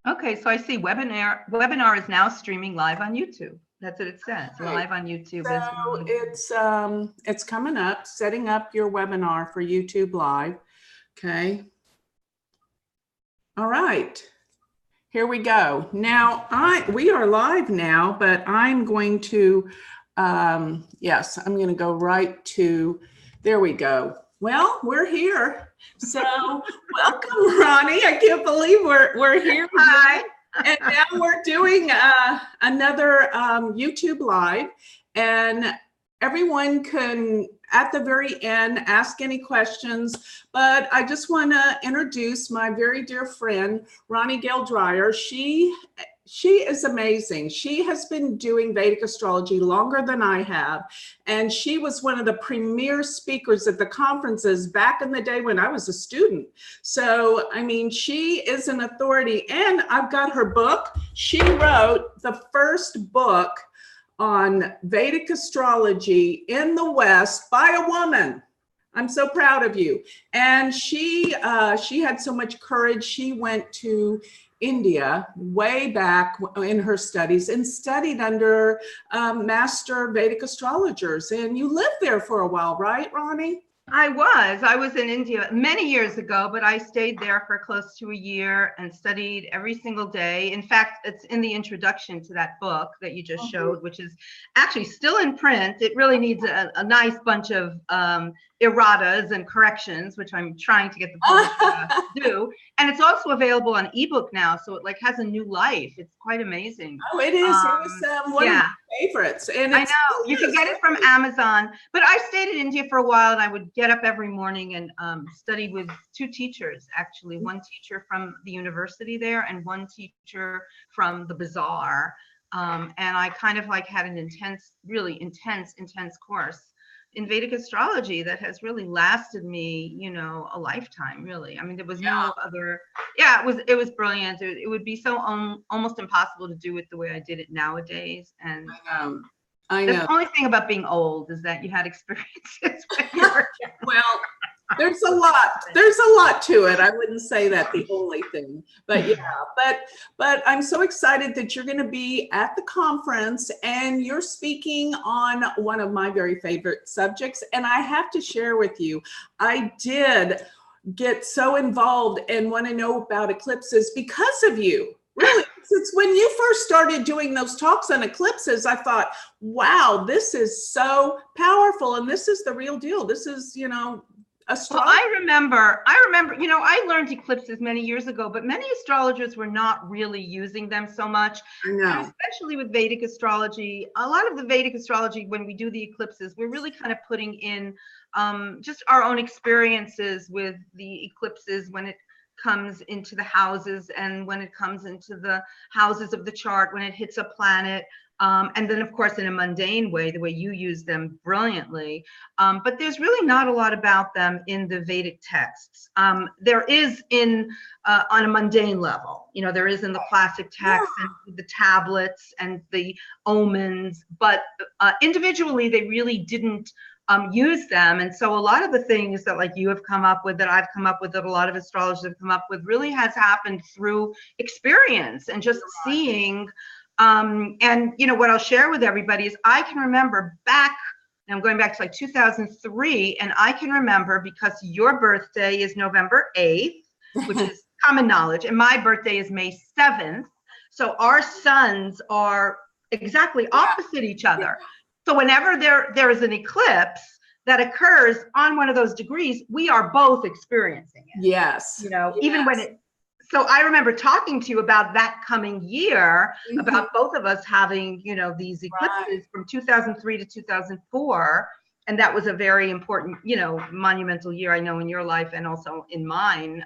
Okay, so I see webinar is now streaming live on YouTube. That's what it says. Right. Live on YouTube. So it's coming up, setting up your webinar for YouTube Live. Okay. All right. Here we go. Now we are live now, but I'm going to yes, I'm going to go right to, there we go. Well, we're here. So welcome, Ronnie. I can't believe we're here. Hi. And now we're doing another YouTube Live, and everyone can, at the very end, ask any questions. But I just want to introduce my very dear friend, Ronnie Gale Dreyer. She is amazing. She has been doing Vedic astrology longer than I have. And she was one of the premier speakers at the conferences back in the day when I was a student. So, I mean, she is an authority. And I've got her book. She wrote the first book on Vedic astrology in the West by a woman. I'm so proud of you. And she had so much courage. She went to India way back in her studies and studied under Master Vedic astrologers. And you lived there for a while, right, Ronnie? I was in India many years ago, but I stayed there for close to a year and studied every single day. In fact, it's in the introduction to that book that you just showed, which is actually still in print. It really needs a nice bunch of erratas and corrections, which I'm trying to get the publisher to do. And it's also available on ebook now, so it like has a new life. It's quite amazing. Oh, it is. It was one of my favorites. And I know you can get it from Amazon. But I stayed in India for a while, and I would get up every morning and study with two teachers, actually. One teacher from the university there, and one teacher from the bazaar. And I kind of like had an intense, really intense course in Vedic astrology that has really lasted me, you know, a lifetime, really. I mean, there was no other, it was brilliant. It would be so almost impossible to do it the way I did it nowadays. And I know. The only thing about being old is that you had experiences when you were young. Well, there's a lot to it. I wouldn't say that the only thing, but yeah, but I'm so excited that you're going to be at the conference and you're speaking on one of my very favorite subjects. And I have to share with you, I did get so involved and want to know about eclipses because of you. Really, since when you first started doing those talks on eclipses, I thought, wow, this is so powerful. And this is the real deal. This is, you know, well, I remember, you know, I learned eclipses many years ago, but many astrologers were not really using them so much. I know. Especially with Vedic astrology. A lot of the Vedic astrology, when we do the eclipses, we're really kind of putting in just our own experiences with the eclipses when it comes into the houses and when it comes into the houses of the chart, when it hits a planet. And then, of course, in a mundane way, the way you use them brilliantly. But there's really not a lot about them in the Vedic texts. There is on a mundane level, you know, there is in the classic texts and the tablets and the omens, but individually, they really didn't use them. And so a lot of the things that like you have come up with, that I've come up with, that a lot of astrologers have come up with really has happened through experience and just seeing. And you know what I'll share with everybody is I can remember back, and I'm going back to like 2003, and I can remember because your birthday is November 8th, which is common knowledge, and my birthday is May 7th. So our suns are exactly opposite each other. So whenever there is an eclipse that occurs on one of those degrees, we are both experiencing it. Yes. You know, even when it. So I remember talking to you about that coming year, about both of us having, you know, these eclipses from 2003 to 2004. And that was a very important, you know, monumental year, I know, in your life and also in mine.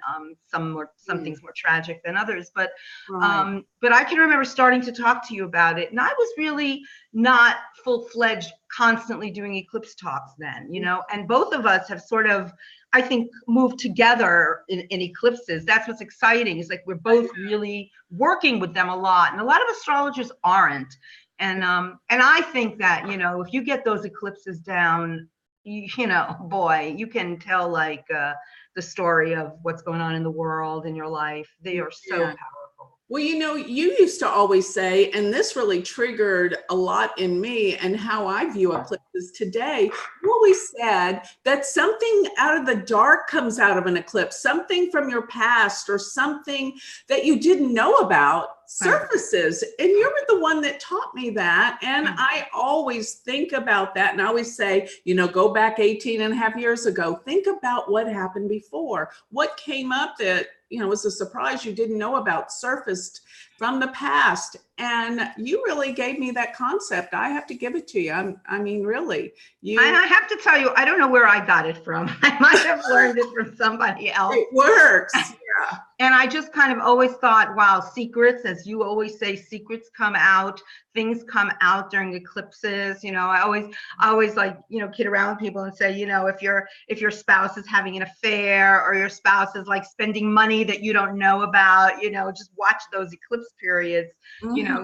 Some things more tragic than others, but I can remember starting to talk to you about it. And I was really not full-fledged, constantly doing eclipse talks then, you know, and both of us have sort of, I think, moved together in eclipses. That's what's exciting, is like we're both really working with them a lot. And a lot of astrologers aren't. And I think that, you know, if you get those eclipses down, you know, boy, you can tell like the story of what's going on in the world, in your life. They are so powerful. Well, you used to always say, and this really triggered a lot in me and how I view eclipses today. You always said that something out of the dark comes out of an eclipse, something from your past or something that you didn't know about surfaces. And you were the one that taught me that. And I always think about that. And I always say, go back 18 and a half years ago, think about what happened before, what came up that was a surprise you didn't know about, surfaced from the past. And you really gave me that concept. I have to give it to you. I mean, really. And I have to tell you, I don't know where I got it from. I might have learned it from somebody else. It works. Yeah. And I just kind of always thought, wow, secrets, as you always say, secrets come out, things come out during eclipses. I always like, kid around with people and say, if your spouse is having an affair or your spouse is like spending money that you don't know about, just watch those eclipse periods.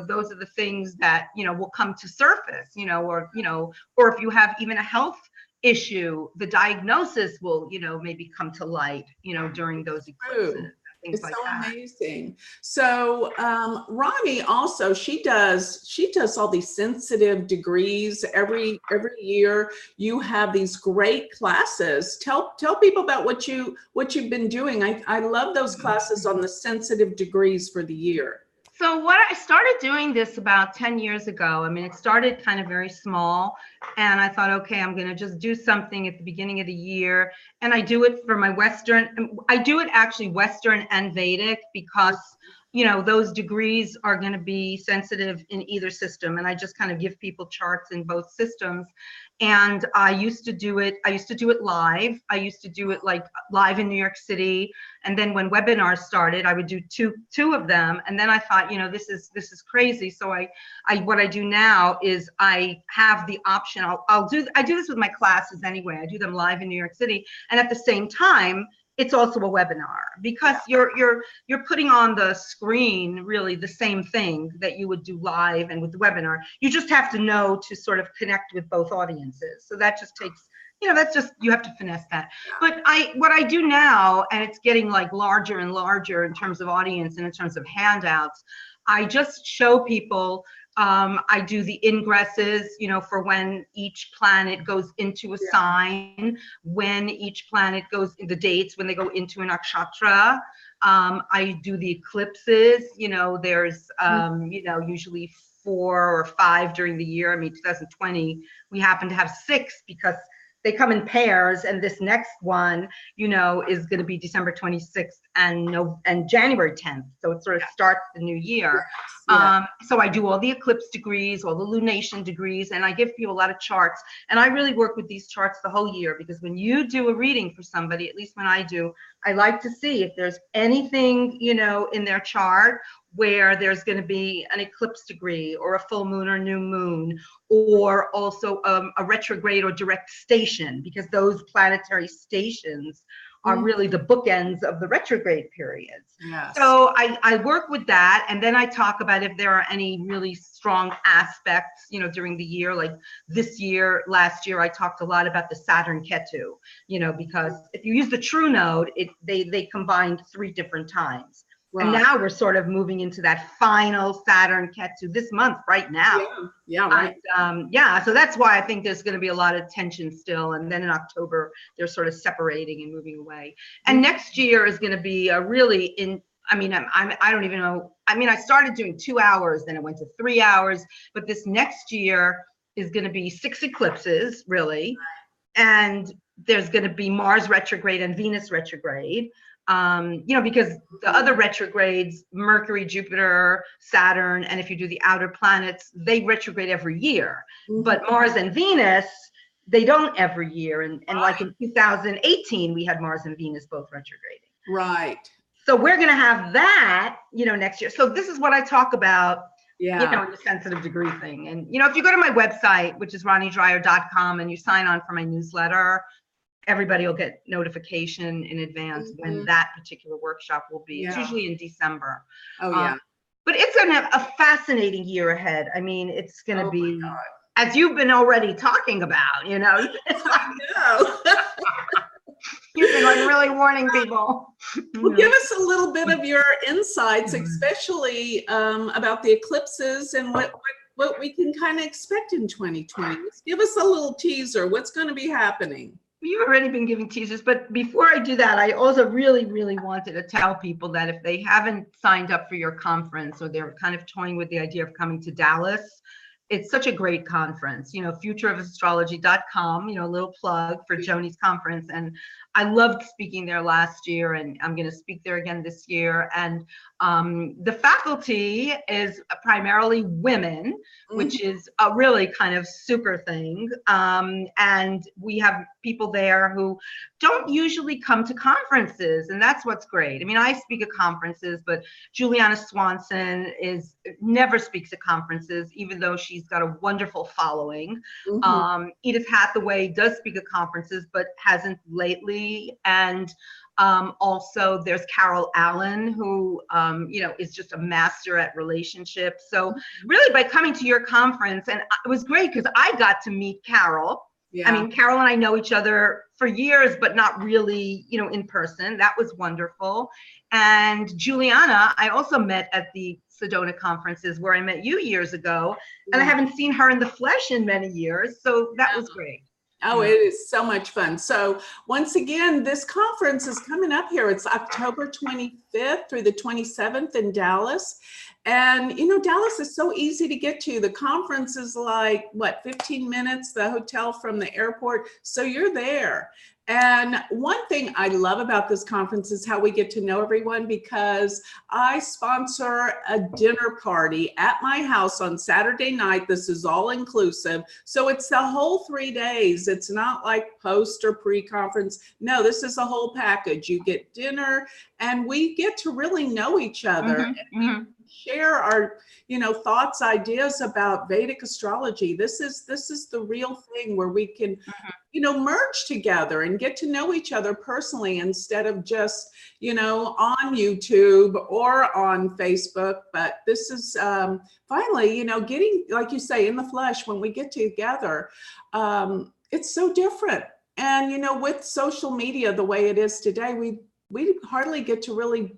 Those are the things that, will come to surface, or if you have even a health issue, the diagnosis will, maybe come to light, during those eclipses. Things it's like so that. Amazing. So Ronnie also, she does all these sensitive degrees every year. You have these great classes. Tell people about what you've been doing. I love those classes on the sensitive degrees for the year. So I started doing this about 10 years ago. I mean, it started kind of very small, and I thought, okay, I'm going to just do something at the beginning of the year. And I do it for my I do it actually Western and Vedic, because, those degrees are going to be sensitive in either system. And I just kind of give people charts in both systems. And I used to do it live. I used to do it like live in New York City. And then when webinars started, I would do two of them. And then I thought, this is crazy. So what I do now is I have the option. I do this with my classes anyway. I do them live in New York City. And at the same time, it's also a webinar, because you're putting on the screen really the same thing that you would do live and with the webinar. You just have to know to sort of connect with both audiences. So that just takes, you have to finesse that. But what I do now, and it's getting like larger and larger in terms of audience and in terms of handouts, I just show people, I do the ingresses, for when each planet goes into a sign, when each planet goes, the dates, when they go into a nakshatra. I do the eclipses, there's, usually 4 or 5 during the year. I mean, 2020, we happen to have 6 because they come in pairs, and this next one, is going to be December 26th and January 10th. So it sort of starts the new year. So I do all the eclipse degrees, all the lunation degrees, and I give people a lot of charts. And I really work with these charts the whole year, because when you do a reading for somebody, at least when I do, I like to see if there's anything, in their chart where there's going to be an eclipse degree or a full moon or new moon, or also a retrograde or direct station, because those planetary stations are really the bookends of the retrograde periods. Yes. So I work with that, and then I talk about if there are any really strong aspects, during the year. Like last year, I talked a lot about the Saturn Ketu, because if you use the true node, they combined 3 different times. Right. And now we're sort of moving into that final Saturn Ketu this month, right now. Yeah, right. So that's why I think there's going to be a lot of tension still. And then in October, they're sort of separating and moving away. And next year is going to be I don't even know. I mean, I started doing 2 hours, then it went to 3 hours. But this next year is going to be 6 eclipses, really. And there's going to be Mars retrograde and Venus retrograde. Because the other retrogrades, Mercury, Jupiter, Saturn, and if you do the outer planets, they retrograde every year. But Mars and Venus, they don't every year. And like in 2018, we had Mars and Venus both retrograding. Right. So we're going to have that, next year. So this is what I talk about, the sensitive degree thing. And, if you go to my website, which is ronniedreyer.com, and you sign on for my newsletter, everybody will get notification in advance when that particular workshop will be. It's usually in December. But it's going to have a fascinating year ahead. I mean, it's going to be, as you've been already talking about, I know. You've been like really warning people. Well, give us a little bit of your insights, especially about the eclipses and what we can kind of expect in 2020. Just give us a little teaser. What's going to be happening? You've already been giving teasers, but before I do that, I also really, really wanted to tell people that if they haven't signed up for your conference or they're kind of toying with the idea of coming to Dallas, it's such a great conference, futureofastrology.com, a little plug for Joni's conference. And I loved speaking there last year, and I'm going to speak there again this year. And the faculty is primarily women, which is a really kind of super thing. And we have people there who don't usually come to conferences, and that's what's great. I mean, I speak at conferences, but Juliana Swanson never speaks at conferences, even though she's got a wonderful following. Edith Hathaway does speak at conferences, but hasn't lately. And also there's Carol Allen, who, is just a master at relationships. So really by coming to your conference, and it was great because I got to meet Carol. Yeah. I mean, Carol and I know each other for years, but not really, in person. That was wonderful. And Juliana, I also met at the Sedona conferences where I met you years ago, and I haven't seen her in the flesh in many years. So that was great. Oh, it is so much fun. So once again, this conference is coming up here. It's October 25th through the 27th in Dallas. And, Dallas is so easy to get to. The conference is like, 15 minutes, the hotel from the airport. So you're there. And one thing I love about this conference is how we get to know everyone, because I sponsor a dinner party at my house on Saturday night. This is all inclusive. So it's the whole 3 days. It's not like post or pre-conference. No, this is a whole package. You get dinner and we get to really know each other. And share our, thoughts, ideas about Vedic astrology. This is the real thing where we can, merge together and get to know each other personally instead of just, on YouTube or on Facebook. But this is finally, getting, like you say, in the flesh when we get together. It's so different. And, with social media the way it is today, we hardly get to really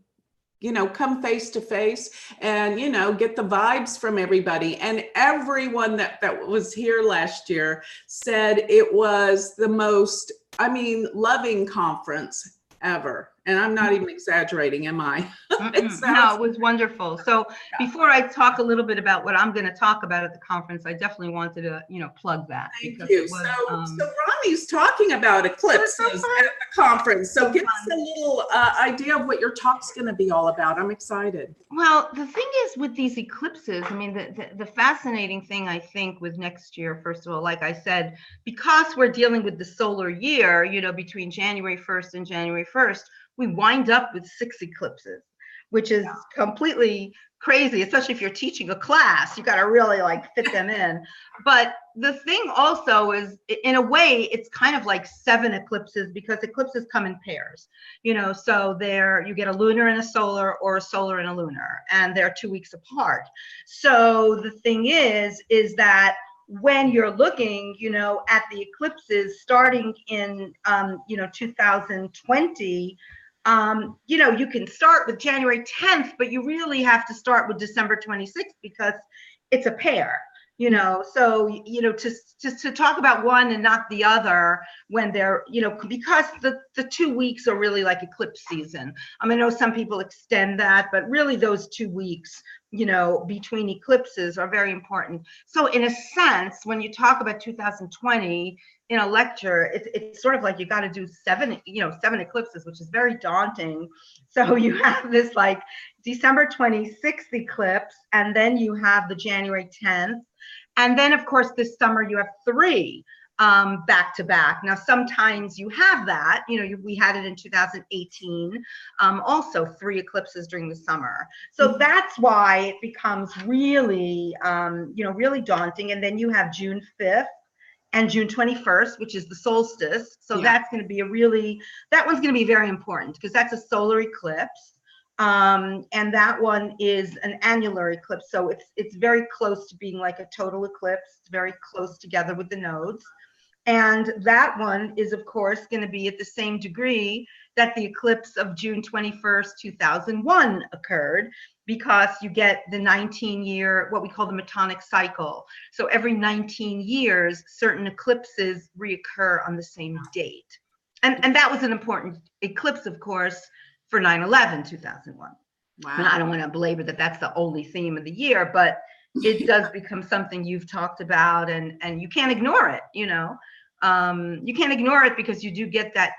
come face to face and, get the vibes from everybody. And everyone that was here last year said it was the most, loving conference ever. And I'm not even exaggerating, am I? No, it was wonderful. So before I talk a little bit about what I'm going to talk about at the conference, I definitely wanted to, plug that. Thank you. So Ronnie's talking about eclipses at the conference. So give us a little idea of what your talk's going to be all about. I'm excited. Well, the thing is with these eclipses, the fascinating thing, I think, with next year, first of all, like I said, because we're dealing with the solar year, between January 1st and January 1st, we wind up with 6 eclipses, which is completely crazy, especially if you're teaching a class. You got to really fit them in. But the thing also is, in a way, it's kind of like 7 eclipses, because eclipses come in pairs, so you get a lunar and a solar, or a solar and a lunar, and they're 2 weeks apart. So the thing is that when you're looking, at the eclipses starting in, 2020, you can start with January 10th, but you really have to start with December 26th because it's a pair, so, to talk about one and not the other when they're, because the 2 weeks are really like eclipse season. I know some people extend that, but really those 2 weeks, between eclipses are very important. So in a sense, when you talk about 2020 in a lecture, it's sort of like you got to do 7 eclipses, which is very daunting. So you have this December 26th eclipse, and then you have the January 10th. And then of course this summer you have 3 back to back. Now, sometimes you have that, we had it in 2018, also 3 eclipses during the summer. So that's why it becomes really, really daunting. And then you have June 5th and June 21st, which is the solstice. So that's going to be that one's going to be very important because that's a solar eclipse. And that one is an annular eclipse. So it's very close to being like a total eclipse. It's very close together with the nodes. And that one is, of course, going to be at the same degree that the eclipse of June 21st, 2001 occurred, because you get the 19-year, what we call the Metonic cycle. So every 19 years, certain eclipses reoccur on the same date. And that was an important eclipse, of course, for 9/11/2001. Wow. And I don't want to belabor that that's the only theme of the year, but it does become something you've talked about, and you can't ignore it, you know. You can't ignore it, because you do get that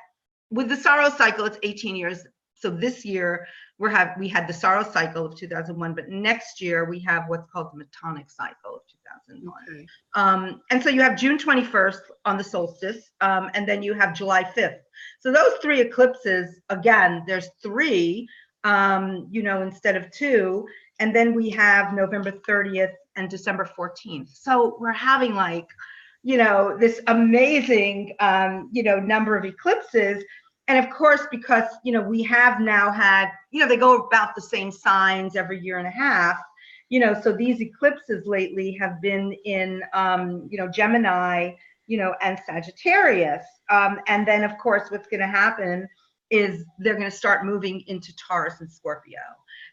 with the sorrow cycle. It's 18 years. So this year we had the sorrow cycle of 2001, but next year we have what's called the Metonic cycle of 2001. Okay. And so you have June 21st on the solstice, and then you have July 5th. So those three eclipses, again, there's three, you know, instead of two. And then we have November 30th and December 14th. So we're having, like, you know, this amazing, you know, number of eclipses. And of course, because, you know, we have now had, you know, they go about the same signs every year and a half, you know, so these eclipses lately have been in, you know, Gemini, you know, and Sagittarius. And then, of course, what's going to happen is they're going to start moving into Taurus and Scorpio.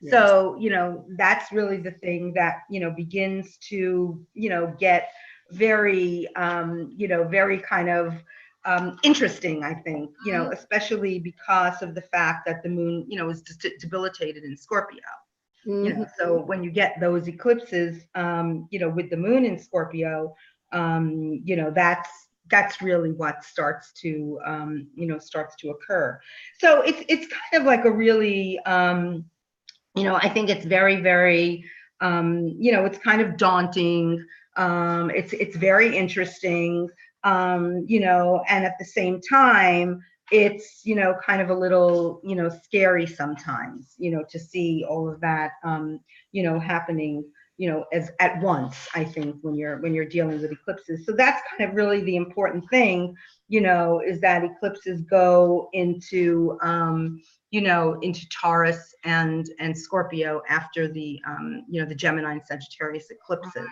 Yes. So, you know, that's really the thing that, you know, begins to, you know, get very, you know, very kind of interesting, I think, you know, especially because of the fact that the moon, you know, is debilitated in Scorpio. Mm-hmm. You know, so when you get those eclipses, you know, with the moon in Scorpio, you know, that's really what starts to, you know, starts to occur. So it's kind of like a really, you know, I think it's very, very, you know, it's kind of daunting. It's very interesting, you know, and at the same time, it's, you know, kind of a little, you know, scary sometimes, you know, to see all of that, you know, happening, you know, as at once, I think, when you're dealing with eclipses. So that's kind of really the important thing, you know, is that eclipses go into, you know, into Taurus and Scorpio after the, you know, the Gemini and Sagittarius eclipses.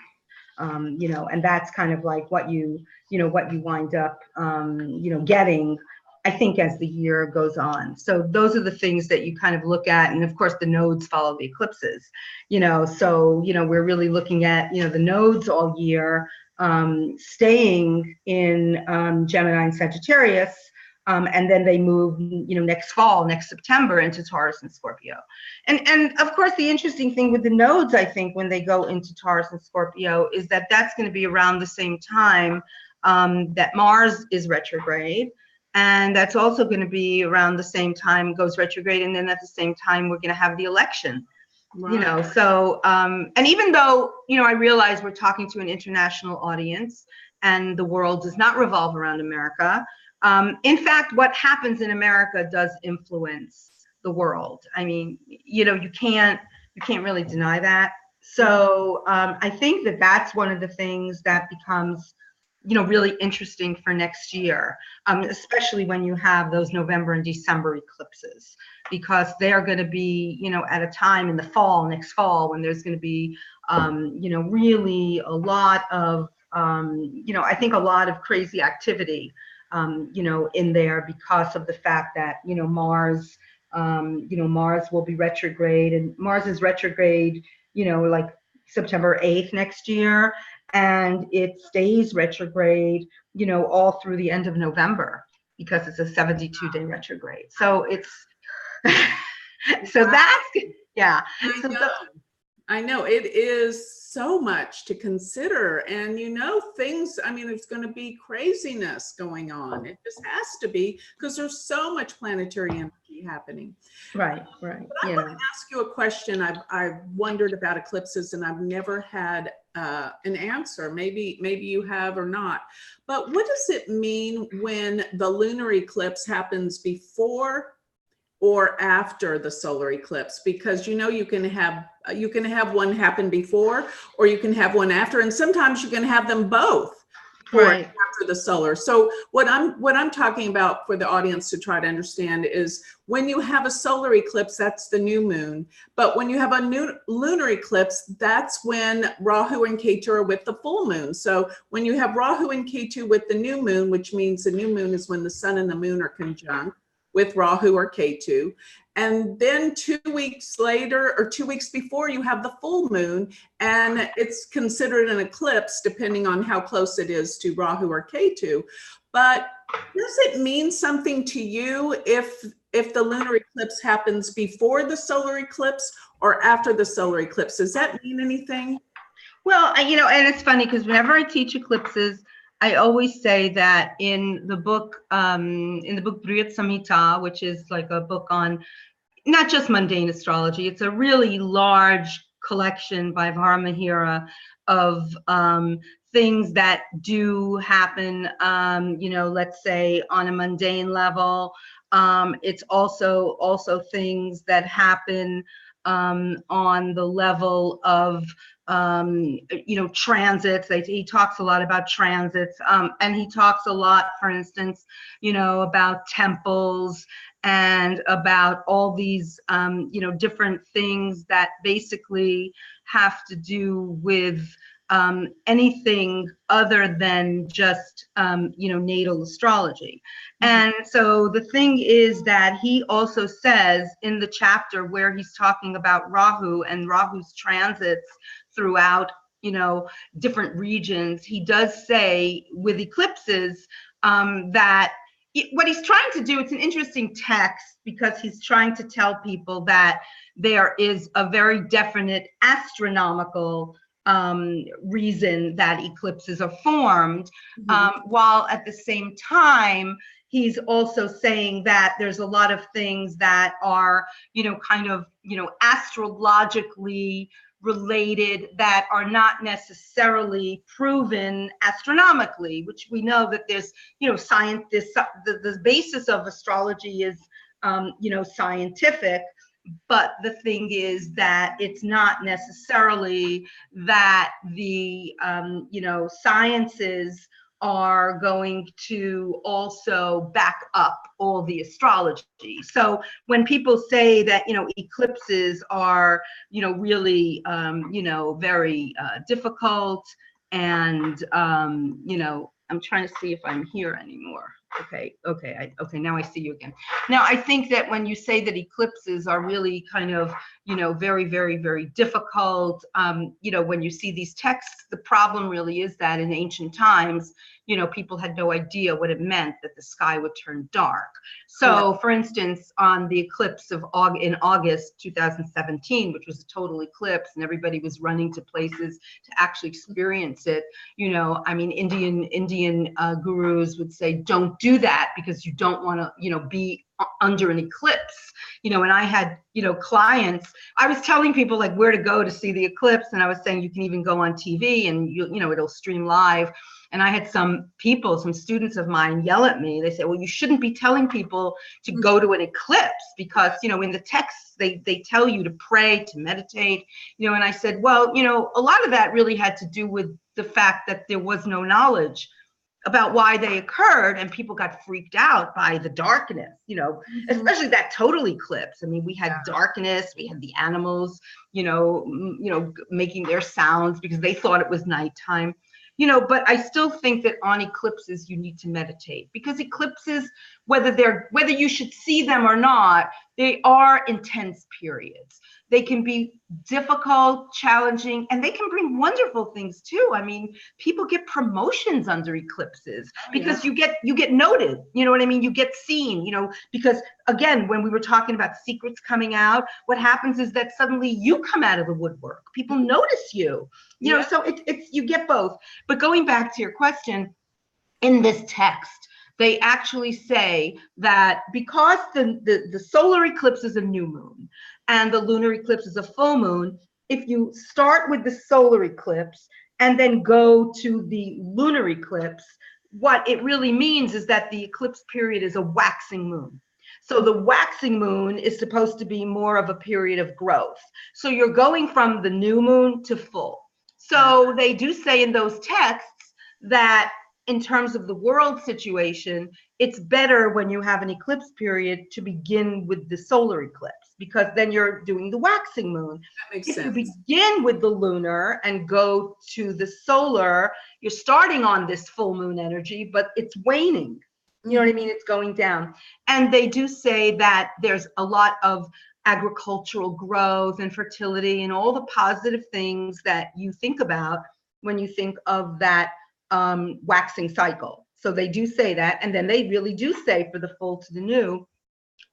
You know, and that's kind of like what you know, what you wind up, you know, getting, I think, as the year goes on. So those are the things that you kind of look at. And of course, the nodes follow the eclipses, you know, so, you know, we're really looking at, you know, the nodes all year, staying in Gemini and Sagittarius. And then they move, you know, next fall, next September, into Taurus and Scorpio. And of course, the interesting thing with the nodes, I think, when they go into Taurus and Scorpio, is that that's going to be around the same time that Mars is retrograde. And that's also going to be around the same time goes retrograde. And then at the same time, we're going to have the election. Right. You know, so, and even though, you know, I realize we're talking to an international audience and the world does not revolve around America. In fact, what happens in America does influence the world. I mean, you know, you can't really deny that. So I think that that's one of the things that becomes, you know, really interesting for next year, especially when you have those November and December eclipses, because they're going to be, you know, at a time in the fall, next fall, when there's going to be, you know, really a lot of, you know, I think a lot of crazy activity, you know, in there, because of the fact that, you know, Mars, you know, Mars will be retrograde, and Mars is retrograde, you know, like September 8th next year. And it stays retrograde, you know, all through the end of November, because it's a 72-day retrograde. So it's, so that's, yeah. I know it is so much to consider, and you know, things, I mean, there's going to be craziness going on. It just has to be, because there's so much planetary energy happening. Right. But I want to ask you a question. I've wondered about eclipses, and I've never had an answer. Maybe you have or not. But what does it mean when the lunar eclipse happens before or after the solar eclipse? Because, you know, you can have one happen before, or you can have one after, and sometimes you can have them both. for Right. after the solar. So what I'm talking about for the audience to try to understand is when you have a solar eclipse, that's the new moon. But when you have a new lunar eclipse, that's when Rahu and Ketu are with the full moon. So when you have Rahu and Ketu with the new moon, which means the new moon is when the sun and the moon are conjunct with Rahu or Ketu. And then 2 weeks later or 2 weeks before, you have the full moon, and it's considered an eclipse depending on how close it is to Rahu or Ketu. But does it mean something to you if the lunar eclipse happens before the solar eclipse or after the solar eclipse? Does that mean anything? Well, and it's funny because whenever I teach eclipses, I always say that in the book Brihad Samhita, which is like a book on not just mundane astrology, it's a really large collection by Varamahira of things that do happen, let's say on a mundane level. It's also things that happen on the level of transits. He talks a lot about transits, and he talks a lot, for instance, about temples and about all these different things that basically have to do with anything other than just natal astrology. And so the thing is that he also says in the chapter where he's talking about Rahu and Rahu's transits throughout different regions, he does say with eclipses that what he's trying to do, it's an interesting text because he's trying to tell people that there is a very definite astronomical reason that eclipses are formed, while at the same time, he's also saying that there's a lot of things that are, astrologically related that are not necessarily proven astronomically, which we know that there's, science, the basis of astrology is, scientific. But the thing is that it's not necessarily that the, sciences are going to also back up all the astrology. So when people say that, eclipses are, really, very difficult, and, I'm trying to see if I'm here anymore. Okay, now I see you again. Now, I think that when you say that eclipses are really kind of, very, very, very difficult, when you see these texts, the problem really is that in ancient times, people had no idea what it meant that the sky would turn dark. So, for instance, on the eclipse in August 2017, which was a total eclipse, and everybody was running to places to actually experience it, Indian gurus would say, don't do that because you don't want to, be under an eclipse, and I had, clients, I was telling people like where to go to see the eclipse, and I was saying you can even go on TV and it'll stream live. And I had some students of mine yell at me. They say, well, you shouldn't be telling people to go to an eclipse because, in the texts, they tell you to pray, to meditate, and I said, well, a lot of that really had to do with the fact that there was no knowledge about why they occurred, and people got freaked out by the darkness, especially that total eclipse. I mean, we had darkness, we had the animals, making their sounds because they thought it was nighttime. But I still think that on eclipses, you need to meditate, because eclipses, whether you should see them or not, they are intense periods. They can be difficult, challenging, and they can bring wonderful things too. I mean, people get promotions under eclipses because you get noted, you get seen, because again, when we were talking about secrets coming out, what happens is that suddenly you come out of the woodwork. People notice you, so it's you get both. But going back to your question, in this text, they actually say that because the solar eclipse is a new moon and the lunar eclipse is a full moon, if you start with the solar eclipse and then go to the lunar eclipse, what it really means is that the eclipse period is a waxing moon. So the waxing moon is supposed to be more of a period of growth. So you're going from the new moon to full. So they do say in those texts that in terms of the world situation, it's better when you have an eclipse period to begin with the solar eclipse, because then you're doing the waxing moon. That makes If sense. you begin with the lunar and go to the solar, you're starting on this full moon energy, but it's waning. You know what I mean? It's going down. And they do say that there's a lot of agricultural growth and fertility and all the positive things that you think about when you think of that waxing cycle. So they do say that. And then they really do say for the full to the new,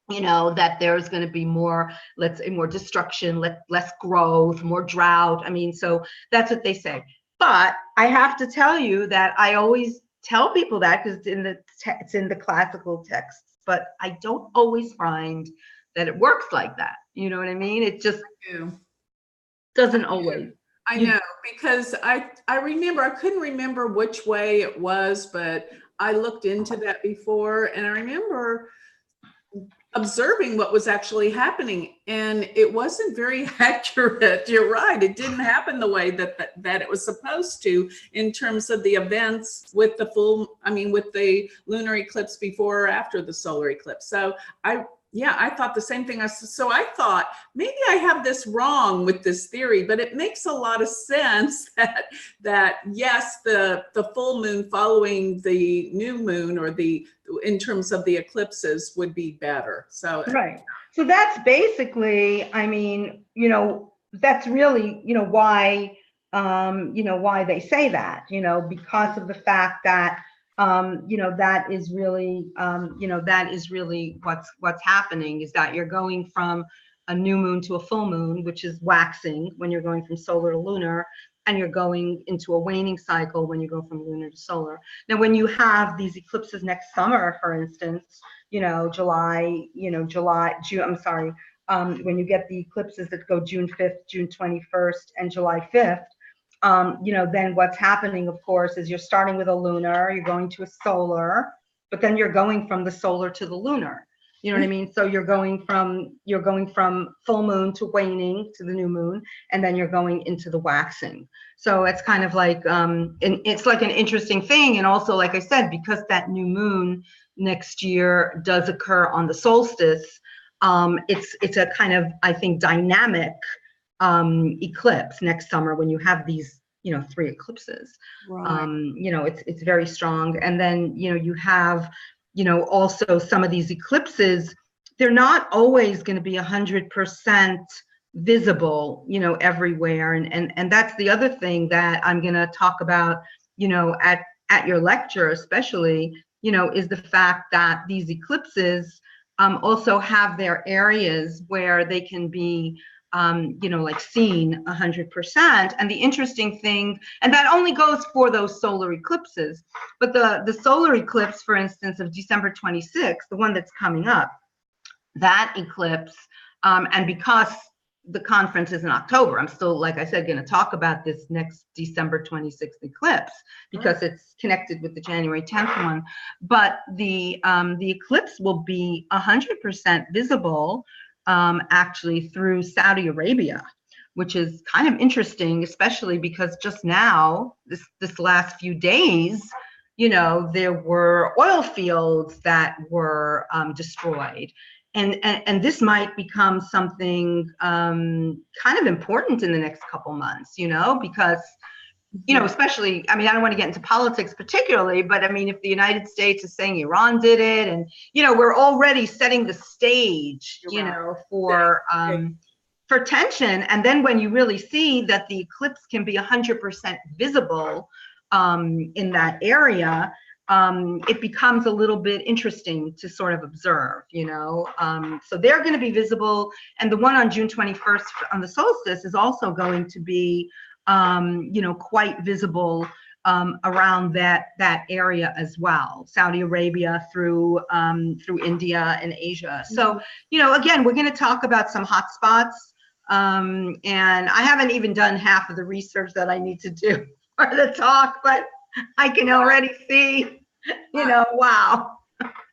you know, that there's going to be more, let's say, more destruction, less growth, more drought. I mean, so that's what they say. But I have to tell you that I always tell people that because it's in the classical texts, but I don't always find that it works like that. You know what I mean? It just doesn't always. I know, because I remember, I couldn't remember which way it was, but I looked into that before, and I remember observing what was actually happening, and it wasn't very accurate. You're right, it didn't happen the way that it was supposed to in terms of the events with the with the lunar eclipse before or after the solar eclipse. So I thought the same thing. So I thought maybe I have this wrong with this theory, but it makes a lot of sense that yes, the full moon following the new moon, or in terms of the eclipses, would be better. So right. So that's basically, I mean, you know, that's really, you know, why they say that, you know, because of the fact that you know, that is really what's happening, is that you're going from a new moon to a full moon, which is waxing when you're going from solar to lunar, and you're going into a waning cycle when you go from lunar to solar. Now, when you have these eclipses next summer, for instance, you know, June, I'm sorry, when you get the eclipses that go June 5th, June 21st, and July 5th, you know, then what's happening, of course, is you're starting with a lunar, you're going to a solar, but then you're going from the solar to the lunar. You know what I mean? So you're going from full moon to waning to the new moon, and then you're going into the waxing. So it's kind of like, it's like an interesting thing. And also, like I said, because that new moon next year does occur on the solstice, it's a kind of, I think, dynamic eclipse next summer when you have these, you know, 3 eclipses. right. You know, it's very strong. And then, you know, you have, you know, also some of these eclipses, they're not always going to be 100% visible, you know, everywhere. And that's the other thing that I'm going to talk about, you know, at your lecture, especially, you know, is the fact that these eclipses also have their areas where they can be you know, like seen 100%. And the interesting thing, and that only goes for those solar eclipses, but the solar eclipse, for instance, of December 26th, the one that's coming up, that eclipse, and because the conference is in October, I'm still, like I said, going to talk about this next December 26th eclipse because it's connected with the January 10th one. But the eclipse will be 100% visible actually through Saudi Arabia, which is kind of interesting, especially because just now, this last few days, you know, there were oil fields that were destroyed. And this might become something kind of important in the next couple months, you know, because, you know, especially, I mean, I don't want to get into politics particularly, but I mean, if the United States is saying Iran did it, and, you know, we're already setting the stage, you know, for tension. And then when you really see that the eclipse can be 100% visible in that area, it becomes a little bit interesting to sort of observe, you know. So they're going to be visible. And the one on June 21st on the solstice is also going to be you know, quite visible around that area as well. Saudi Arabia through India and Asia. So, you know, again, we're going to talk about some hot spots. And I haven't even done half of the research that I need to do for the talk, but I can already see, you know, wow.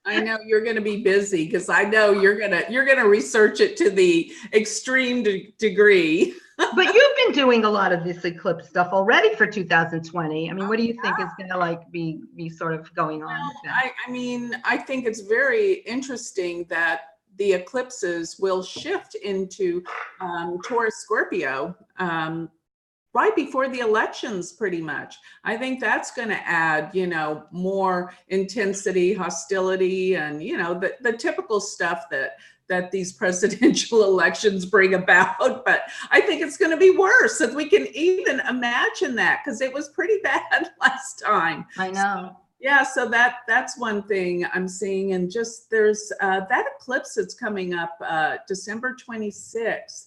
I know you're going to be busy because I know you're gonna research it to the extreme degree. But you've been doing a lot of this eclipse stuff already for 2020. I mean, what do you think is going to like be sort of going on with that? I mean, I think it's very interesting that the eclipses will shift into Taurus Scorpio right before the elections, pretty much. I think that's going to add, you know, more intensity, hostility, and, you know, the typical stuff that these presidential elections bring about. But I think it's going to be worse, if we can even imagine that, because it was pretty bad last time. I know. So, yeah, so that's one thing I'm seeing. And just there's that eclipse that's coming up December 26th.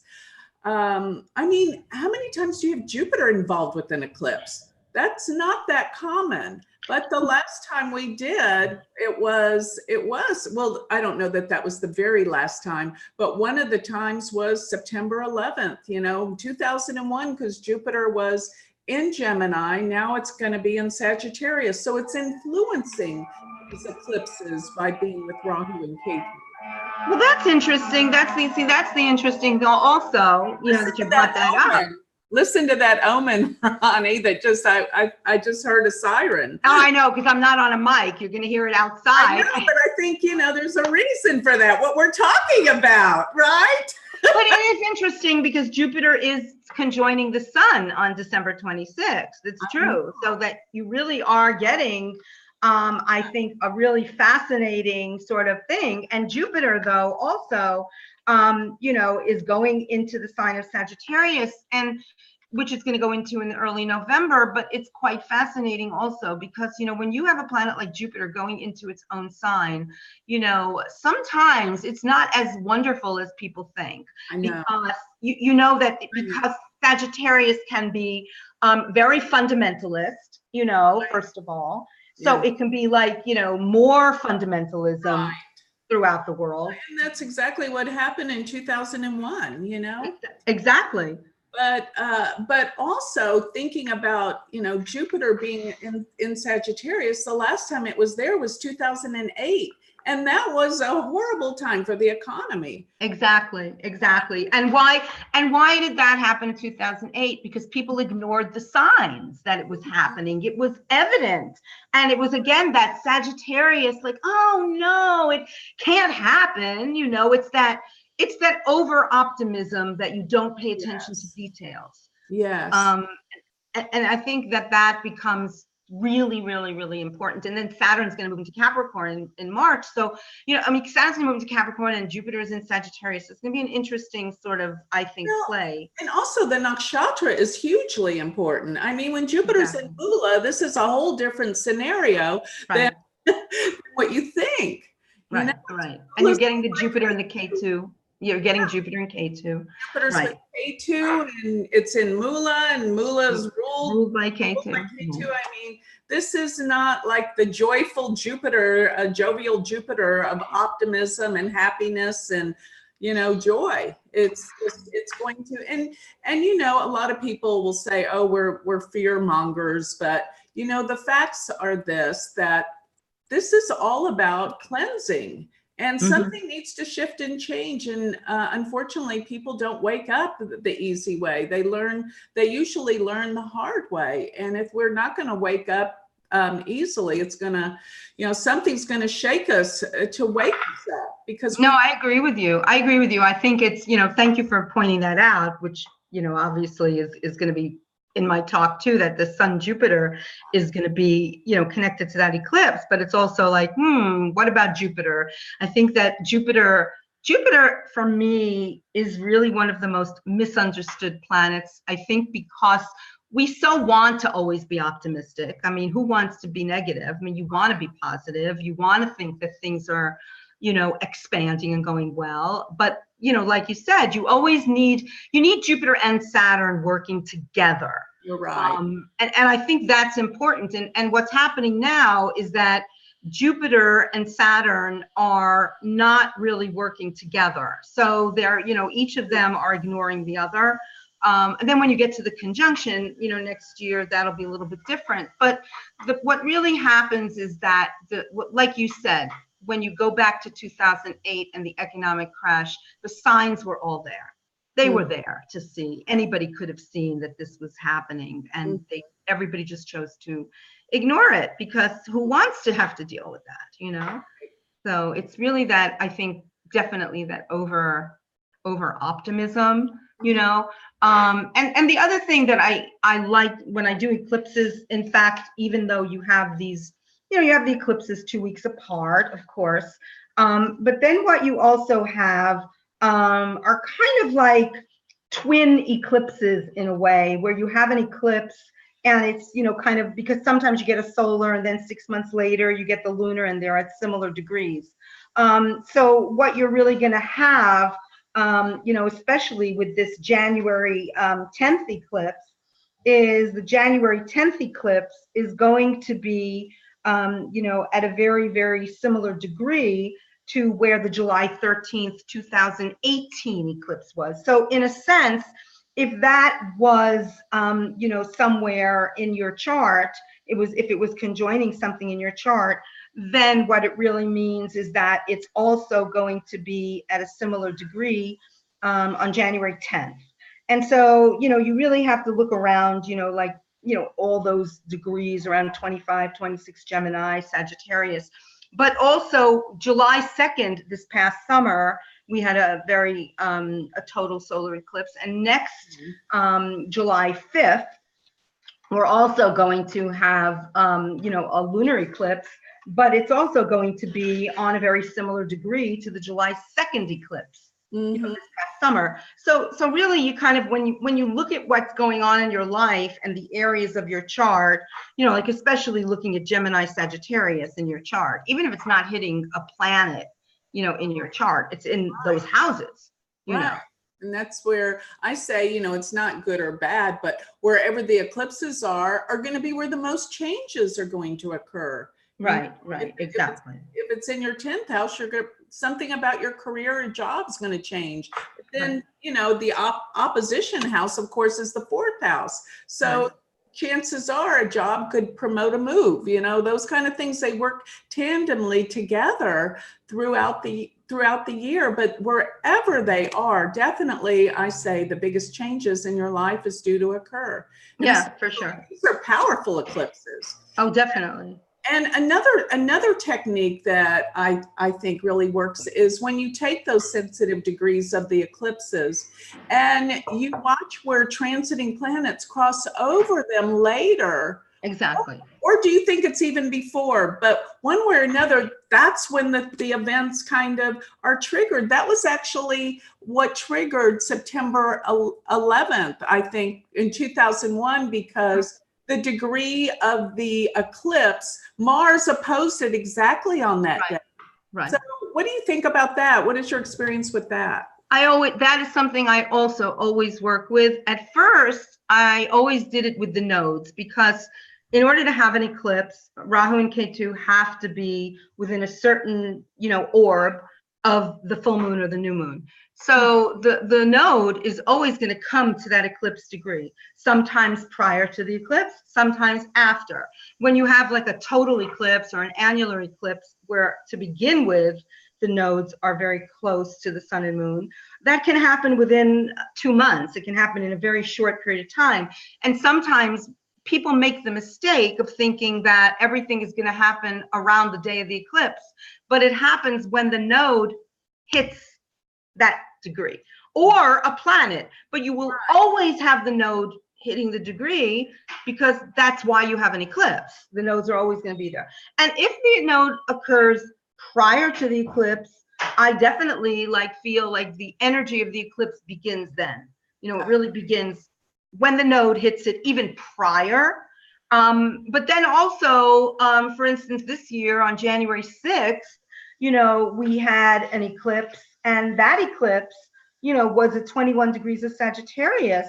I mean, how many times do you have Jupiter involved with an eclipse? That's not that common. But the last time we did, it was, well, I don't know that was the very last time, but one of the times was September 11th, you know, 2001, because Jupiter was in Gemini. Now it's going to be in Sagittarius. So it's influencing these eclipses by being with Rahu and Ketu. Well, that's interesting. That's the interesting also, you know, that you brought that up. Listen to that omen, Ronnie, that I just heard a siren. Oh, I know, because I'm not on a mic. You're going to hear it outside. I know, but I think, you know, there's a reason for that, what we're talking about, right? But it is interesting because Jupiter is conjoining the sun on December 26th. It's true. So that you really are getting, I think, a really fascinating sort of thing. And Jupiter, though, also, you know, is going into the sign of Sagittarius, and which it's going to go into in early November. But it's quite fascinating also because, you know, when you have a planet like Jupiter going into its own sign, you know, sometimes it's not as wonderful as people think. I know. Because you know that because Sagittarius can be very fundamentalist, you know, first of all. So it can be like, you know, more fundamentalism throughout the world. And that's exactly what happened in 2001, you know? Exactly. But also thinking about, you know, Jupiter being in Sagittarius, the last time it was there was 2008. And that was a horrible time for the economy. Exactly. And why did that happen in 2008? Because people ignored the signs that it was happening. It was evident. And it was, again, that Sagittarius, like, oh no, it can't happen. You know, it's that over optimism that you don't pay attention to details. Yes. And I think that becomes really, really, really important. And then Saturn's going to move into Capricorn in March. So, you know, I mean, Saturn's going to move into Capricorn and Jupiter is in Sagittarius. So it's going to be an interesting sort of, I think, play. And also the nakshatra is hugely important. I mean, when Jupiter's in Mula, this is a whole different scenario than what you think. Right, you know? Right. And you're getting the Jupiter and the K2. You're getting Jupiter and K2. Jupiter's with K2 and it's in Mula, and Mula's ruled by K2. I mean, this is not like the joyful Jupiter, a jovial Jupiter of optimism and happiness and, you know, joy. It's going to, and you know, a lot of people will say, oh, we're fear mongers, but you know, the facts are that this is all about cleansing. And something needs to shift and change. And unfortunately, people don't wake up the easy way. They usually learn the hard way. And if we're not going to wake up easily, it's going to, you know, something's going to shake us to wake us up. Because no, I agree with you. I think it's, you know, thank you for pointing that out, which, you know, obviously is going to be in my talk too, that the Sun Jupiter is going to be, you know, connected to that eclipse. But it's also like, what about Jupiter? I think that Jupiter for me is really one of the most misunderstood planets. I think because we so want to always be optimistic. I mean, who wants to be negative? I mean, you want to be positive. You want to think that things are, you know, expanding and going well. But, you know, like you said, you need Jupiter and Saturn working together. You're right. And I think that's important. And what's happening now is that Jupiter and Saturn are not really working together. So they're, you know, each of them are ignoring the other. And then when you get to the conjunction, you know, next year, that'll be a little bit different. But what really happens is that, like you said, when you go back to 2008 and the economic crash, the signs were all there. They were there to see. Anybody could have seen that this was happening, and everybody just chose to ignore it, because who wants to have to deal with that, you know? So it's really that, I think, definitely that over optimism, you know. And the other thing that I like when I do eclipses, in fact, even though you have these, you know, you have the eclipses 2 weeks apart, of course, but then what you also have are kind of like twin eclipses in a way, where you have an eclipse and it's, you know, kind of, because sometimes you get a solar and then 6 months later you get the lunar, and they're at similar degrees. So what you're really going to have, you know, especially with this January 10th eclipse, is the January 10th eclipse is going to be, you know, at a very, very similar degree to where the July 13th, 2018 eclipse was. So in a sense, if that was, you know, somewhere in your chart, if it was conjoining something in your chart, then what it really means is that it's also going to be at a similar degree on January 10th. And so, you know, you really have to look around, you know, like, you know, all those degrees around 25, 26 Gemini, Sagittarius. But also July 2nd, this past summer, we had a very, a total solar eclipse. And next July 5th, we're also going to have, you know, a lunar eclipse, but it's also going to be on a very similar degree to the July 2nd eclipse. You know, this past summer. So really, you kind of, when you look at what's going on in your life and the areas of your chart, you know, like especially looking at Gemini Sagittarius in your chart, even if it's not hitting a planet, you know, in your chart, it's in those houses, you know. And that's where I say, you know, it's not good or bad, but wherever the eclipses are going to be where the most changes are going to occur. Right, exactly. If it's in your 10th house, you're going to, something about your career or job is going to change. But then, you know, the opposition house, of course, is the 4th house. So chances are a job could promote a move, you know, those kind of things, they work tandemly together throughout the year. But wherever they are, definitely, I say the biggest changes in your life is due to occur. Yeah, for sure. These are powerful eclipses. Oh, definitely. And another technique that I think really works is when you take those sensitive degrees of the eclipses and you watch where transiting planets cross over them later. Exactly. Or do you think it's even before? But one way or another, that's when the events kind of are triggered. That was actually what triggered September 11th, I think, in 2001, because the degree of the eclipse, Mars opposed it exactly on that day. Right. So what do you think about that? What is your experience with that? That is something I also always work with. At first, I always did it with the nodes, because in order to have an eclipse, Rahu and Ketu have to be within a certain, you know, orb of the full moon or the new moon. So the node is always going to come to that eclipse degree, sometimes prior to the eclipse, sometimes after. When you have like a total eclipse or an annular eclipse, where to begin with, the nodes are very close to the sun and moon, that can happen within 2 months. It can happen in a very short period of time. And sometimes people make the mistake of thinking that everything is going to happen around the day of the eclipse, but it happens when the node hits that degree, or a planet. But you will always have the node hitting the degree, because that's why you have an eclipse. The nodes are always going to be there. And if the node occurs prior to the eclipse, I definitely feel like the energy of the eclipse begins then. You know, it really begins when the node hits it, even prior. But then also, for instance, this year on January 6th, you know, we had an eclipse, and that eclipse, you know, was at 21 degrees of Sagittarius.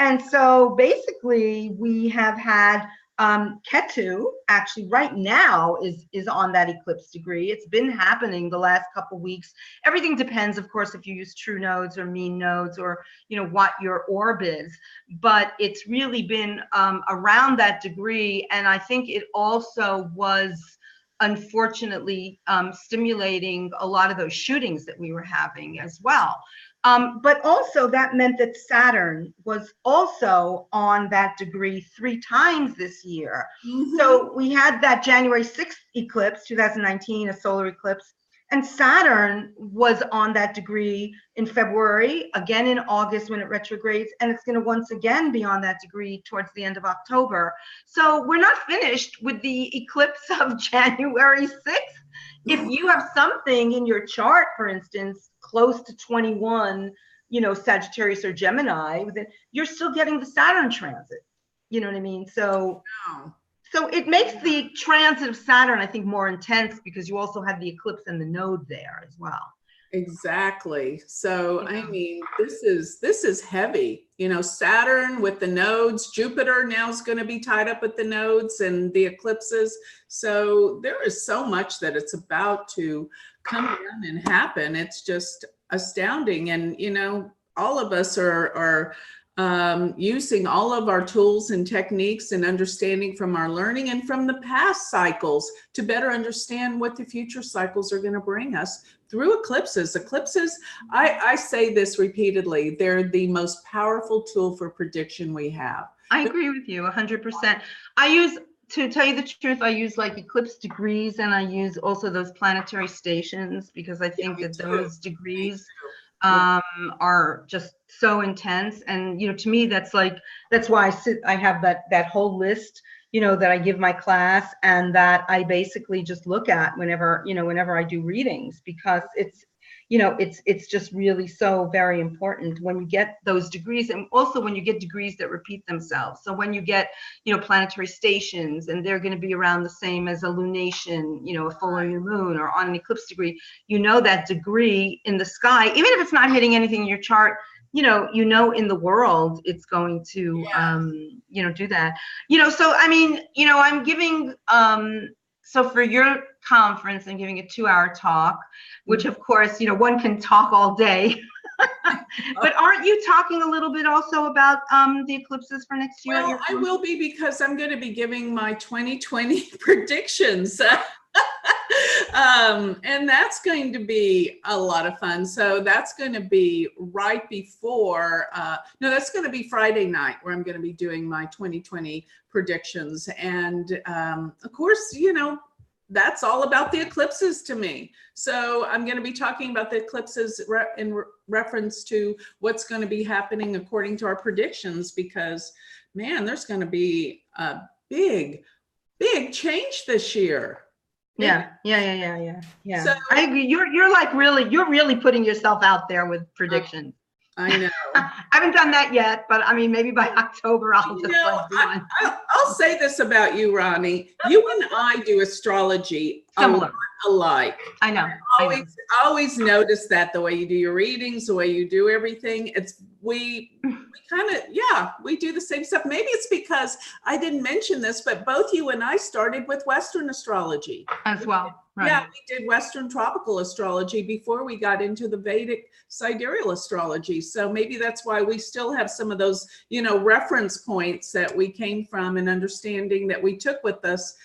And so basically we have had Ketu actually right now is on that eclipse degree. It's been happening the last couple weeks. Everything depends, of course, if you use true nodes or mean nodes, or, you know, what your orb is. But it's really been around that degree. And I think it also was unfortunately stimulating a lot of those shootings that we were having as well. But also that meant that Saturn was also on that degree 3 times this year. Mm-hmm. So we had that January 6th eclipse, 2019, a solar eclipse, and Saturn was on that degree in February, again in August when it retrogrades, and it's going to once again be on that degree towards the end of October. So we're not finished with the eclipse of January 6th. If you have something in your chart, for instance, close to 21, Sagittarius or Gemini, you're still getting the Saturn transit. You know what I mean? So it makes the transit of Saturn, I think, more intense because you also have the eclipse and the node there as well. Exactly. So, I mean, this is heavy, Saturn with the nodes. Jupiter now is going to be tied up with the nodes and the eclipses. So there is so much that it's about to come in and happen. It's just astounding. And, all of us are using all of our tools and techniques and understanding from our learning and from the past cycles to better understand what the future cycles are going to bring us through eclipses. Eclipses, I say this repeatedly, they're the most powerful tool for prediction we have. I agree with you 100%. To tell you the truth, I use like eclipse degrees, and I use also those planetary stations because I think that those degrees are just so intense. And to me, that's why I have that whole list that I give my class and that I basically just look at whenever I do readings, because it's just really so very important when you get those degrees, and also when you get degrees that repeat themselves. So when you get planetary stations and they're going to be around the same as a lunation, a full new moon, or on an eclipse degree, that degree in the sky, even if it's not hitting anything in your chart, in the world it's going to do that. So I mean, I'm giving so for your conference, I'm giving a 2-hour talk, which of course, one can talk all day. But aren't you talking a little bit also about the eclipses for next year? Well, I will be, because I'm going to be giving my 2020 predictions. And that's going to be a lot of fun. So that's going to be right before, that's going to be Friday night where I'm going to be doing my 2020 predictions. And of course, that's all about the eclipses to me. So I'm going to be talking about the eclipses in reference to what's going to be happening according to our predictions, because man, there's going to be a big change this year. Yeah. So, I agree. You're really putting yourself out there with predictions. I know. I haven't done that yet, but I mean, maybe by October I'll just I'll say this about you, Ronnie. You and I do astrology similar, alike. I know. I always notice that the way you do your readings, the way you do everything. We do the same stuff. Maybe it's because I didn't mention this, but both you and I started with Western astrology as well. Right. Yeah, we did Western tropical astrology before we got into the Vedic sidereal astrology. So maybe that's why we still have some of those, reference points that we came from and understanding that we took with us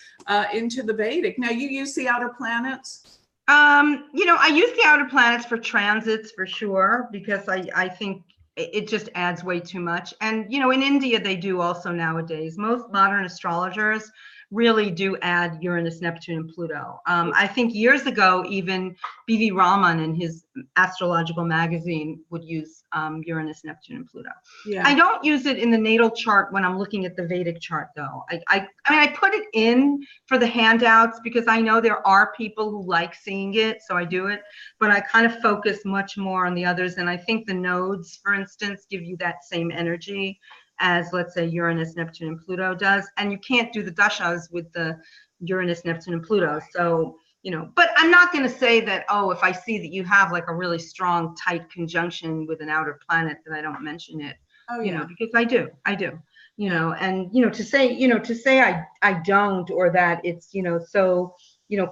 into the Vedic. Now, you use the outer planets? I use the outer planets for transits for sure, because I think it just adds way too much. And, in India, they do also nowadays. Most modern astrologers really do add Uranus, Neptune, and Pluto. I think years ago, even B.V. Raman in his astrological magazine would use Uranus, Neptune, and Pluto. Yeah. I don't use it in the natal chart when I'm looking at the Vedic chart, though. I put it in for the handouts because I know there are people who like seeing it, so I do it. But I kind of focus much more on the others, and I think the nodes, for instance, give you that same energy as, let's say, Uranus, Neptune, and Pluto does. And you can't do the dashas with the Uranus, Neptune, and Pluto. So, but I'm not going to say that, if I see that you have like a really strong, tight conjunction with an outer planet, that I don't mention it, because I do, and, to say I don't, or that it's, so,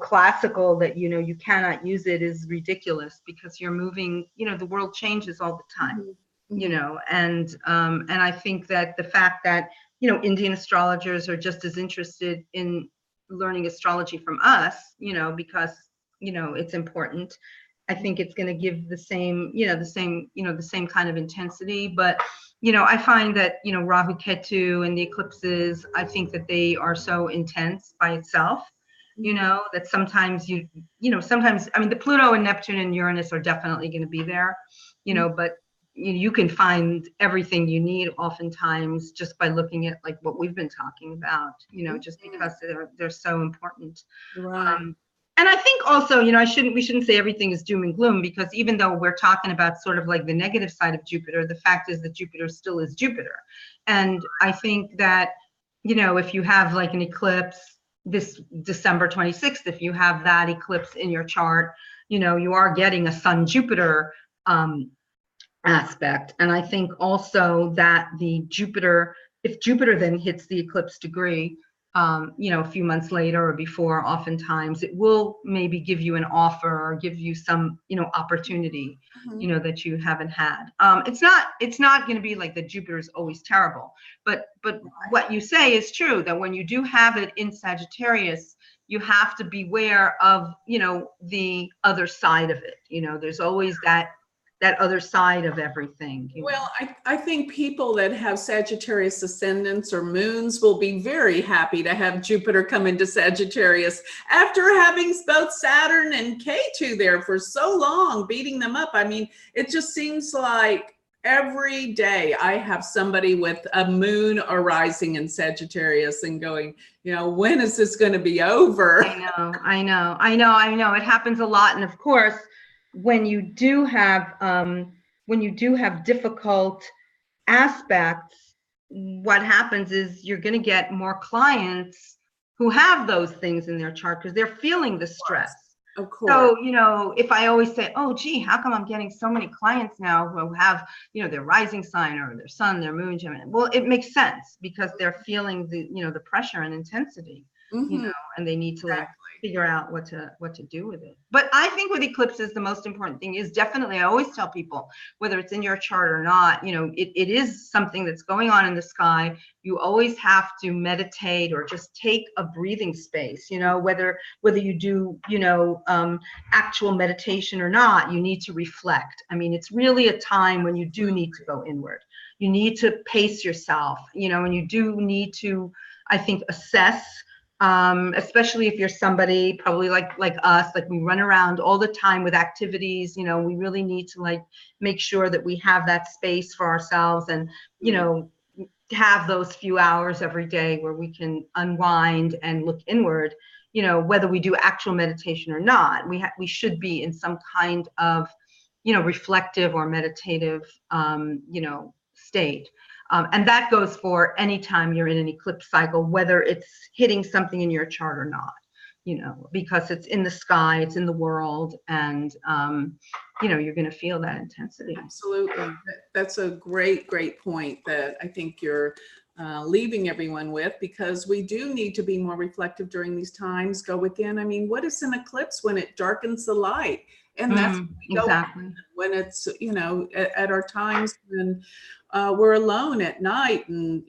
classical that, you cannot use it is ridiculous, because you're moving, the world changes all the time. And I think that the fact that, Indian astrologers are just as interested in learning astrology from us, because, it's important. I think it's going to give the same, the same kind of intensity. But, I find that, Rahu Ketu and the eclipses, I think that they are so intense by itself, that sometimes sometimes, I mean, the Pluto and Neptune and Uranus are definitely going to be there, but you can find everything you need oftentimes just by looking at like what we've been talking about, just because they're so important. Right. And I think also, we shouldn't say everything is doom and gloom, because even though we're talking about sort of like the negative side of Jupiter, the fact is that Jupiter still is Jupiter. And I think that, if you have like an eclipse this December 26th, if you have that eclipse in your chart, you are getting a Sun Jupiter aspect. And I think also that if Jupiter then hits the eclipse degree, a few months later or before, oftentimes it will maybe give you an offer or give you some, opportunity, that you haven't had. It's not going to be like that Jupiter is always terrible, but what you say is true, that when you do have it in Sagittarius, you have to beware of, the other side of it. There's always that other side of everything. Well, I think people that have Sagittarius ascendants or moons will be very happy to have Jupiter come into Sagittarius after having both Saturn and Ketu there for so long, beating them up. I mean, it just seems like every day I have somebody with a moon arising in Sagittarius and going, when is this going to be over? I know. It happens a lot. And of course, when you do have difficult aspects, what happens is you're going to get more clients who have those things in their chart because they're feeling the stress. Of course. So, if I always say, oh, gee, how come I'm getting so many clients now who have, their rising sign or their sun, their moon, Gemini? Well, it makes sense because they're feeling the pressure and intensity, and they need to figure out what to do with it. But I think with eclipses, the most important thing is definitely, I always tell people, whether it's in your chart or not, it is something that's going on in the sky. You always have to meditate or just take a breathing space, whether you do, actual meditation or not, you need to reflect. I mean, it's really a time when you do need to go inward. You need to pace yourself, and you do need to, I think, assess. Especially if you're somebody probably like us, like we run around all the time with activities, we really need to make sure that we have that space for ourselves and, have those few hours every day where we can unwind and look inward, whether we do actual meditation or not. We should be in some kind of, reflective or meditative, state. And that goes for any time you're in an eclipse cycle, whether it's hitting something in your chart or not, because it's in the sky, it's in the world, and, you're going to feel that intensity. Absolutely. That's a great point that I think you're leaving everyone with, because we do need to be more reflective during these times, go within. I mean, what is an eclipse? When it darkens the light. And that's exactly when it's, at our times when we're alone at night and,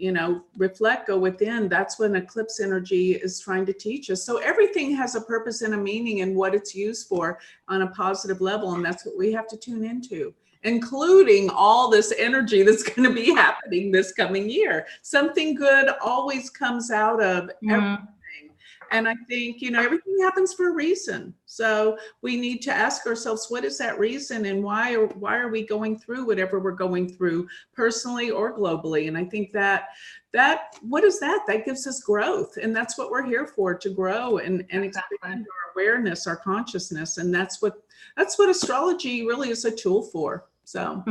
reflect, go within. That's when eclipse energy is trying to teach us. So everything has a purpose and a meaning and what it's used for on a positive level. And that's what we have to tune into, including all this energy that's going to be happening this coming year. Something good always comes out of everything. And I think, everything happens for a reason. So we need to ask ourselves, what is that reason, and why are we going through whatever we're going through personally or globally? And I think that what is that? That gives us growth. And that's what we're here for, to grow and expand our awareness, our consciousness. And that's what astrology really is a tool for. So,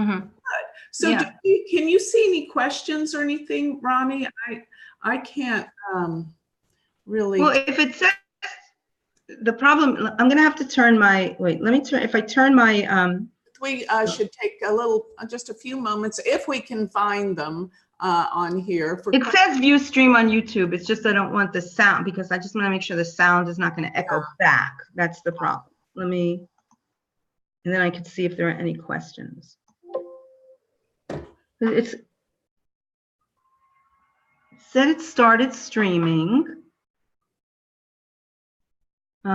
so can you see any questions or anything, Ronnie? I can't, really. Well, if it says the problem, I'm going to have to turn my, if I turn my, we should take just a few moments if we can find them on here. It says view stream on YouTube. It's just I don't want the sound, because I just want to make sure the sound is not going to echo back. That's the problem. And then I can see if there are any questions. It said it started streaming. So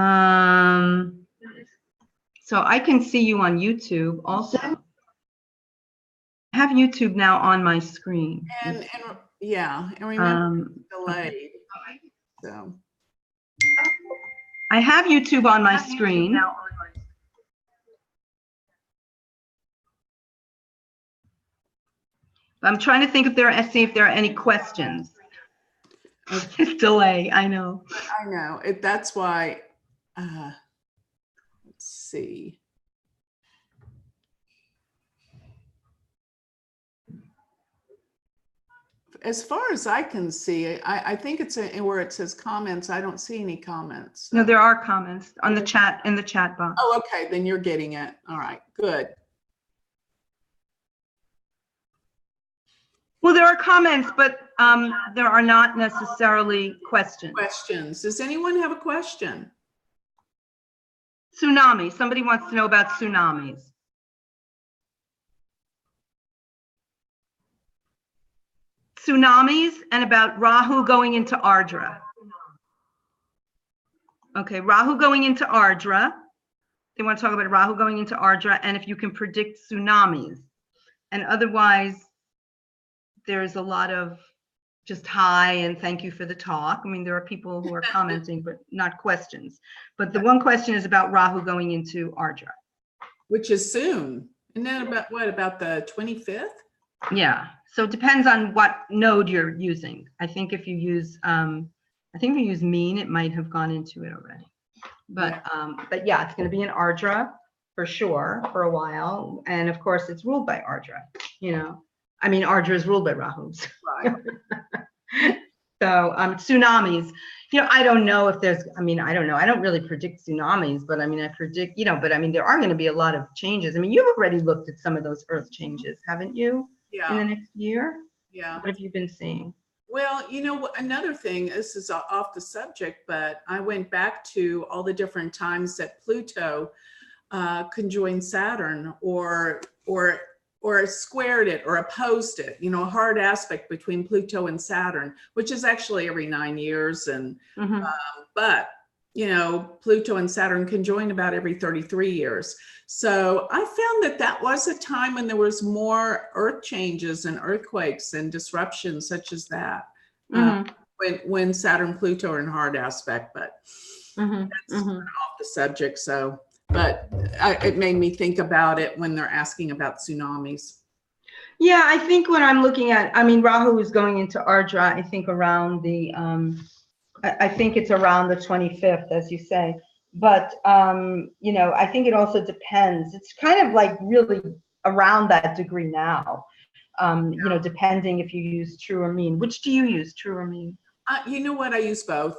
I can see you on YouTube also. I have YouTube now on my screen. And yeah, and remember it's delayed. Okay. So I have YouTube on my screen. I'm trying to think if there are, see if there are any questions. It's delay, I know. I know it. That's why. Let's see. As far as I can see, I think it's where it says comments. I don't see any comments. So. No, there are comments on the chat, in the chat box. Oh, okay. Then you're getting it. All right, good. Well, there are comments, but there are not necessarily questions. Questions. Does anyone have a question? Tsunami. Somebody wants to know about tsunamis. Tsunamis and about Rahu going into Ardra. Okay, Rahu going into Ardra. They want to talk about Rahu going into Ardra and if you can predict tsunamis. And otherwise, there's a lot of just hi and thank you for the talk. I mean, there are people who are commenting, but not questions. But the one question is about Rahu going into Ardra. Which is soon. Isn't that about what, about the 25th? Yeah. So it depends on what node you're using. I think if you use, mean, it might have gone into it already. But yeah, it's going to be in Ardra for sure for a while. And of course, it's ruled by Ardra, you know. I mean, Ardra is ruled by Rahu. Right. So tsunamis, you know, I don't know if there's, I mean, I don't know. I don't really predict tsunamis, but I mean, I predict, you know, but I mean, there are going to be a lot of changes. I mean, you've already looked at some of those earth changes, haven't you? Yeah. In the next year? Yeah. What have you been seeing? Well, you know, another thing, this is off the subject, but I went back to all the different times that Pluto conjoined Saturn or squared it or opposed it, you know, a hard aspect between Pluto and Saturn, which is actually every 9 years. And, but, you know, Pluto and Saturn conjoined about every 33 years. So I found that that was a time when there was more earth changes and earthquakes and disruptions such as that. When Saturn, Pluto are in hard aspect, but that's off the subject. So, but it made me think about it when they're asking about tsunamis. Yeah, I think when I'm looking at, I mean, Rahu is going into Ardra, I think around the, I think it's around the 25th, as you say. But, you know, I think it also depends. It's kind of like really around that degree now, you know, depending if you use true or mean. Which do you use, true or mean? You know what? I use both.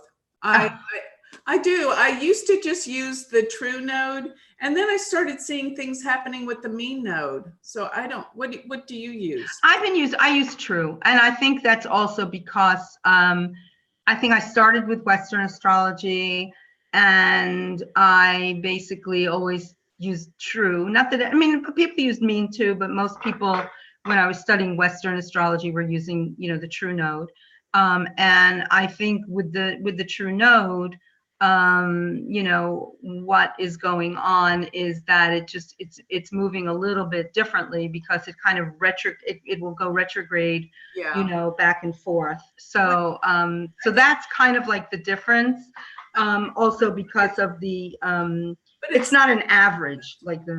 I do. I used to just use the true node, and then I started seeing things happening with the mean node. So I don't, what do you use? I use true. And I think that's also because I think I started with Western astrology and I basically always used true. Not that, I mean, people use mean too, but most people, when I was studying Western astrology, were using, you know, the true node. And I think with the true node, you know, what is going on is that it's moving a little bit differently because it kind of it will go retrograde, you know, back and forth. So so that's kind of like the difference. Also because of the but it's not an average like the